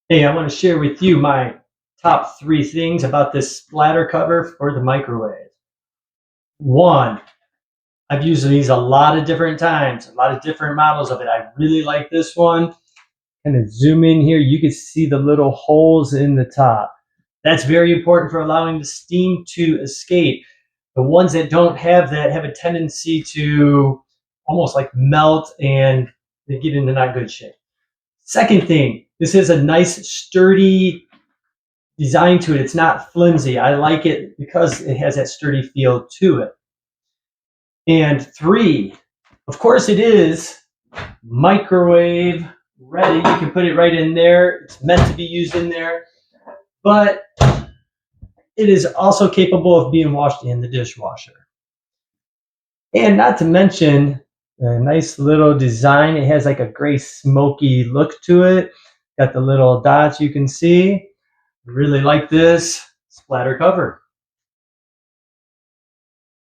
Hey, I want to share with you my top 3 things about this splatter cover for the microwave. One, I've used these a lot of different times, a lot of different models of it. I really like this one. Kind of zoom in here, you can see the little holes in the top. That's very important for allowing the steam to escape. The ones that don't have that have a tendency to almost like melt and they get into not good shape. Second thing, this is a nice sturdy design to it. It's not flimsy. I like it because it has that sturdy feel to it. And 3, of course it is microwave ready. You can put it right in there. It's meant to be used in there, but it is also capable of being washed in the dishwasher. And not to mention a nice little design. It has like a gray smoky look to it. Got the little dots you can see. Really like this splatter cover.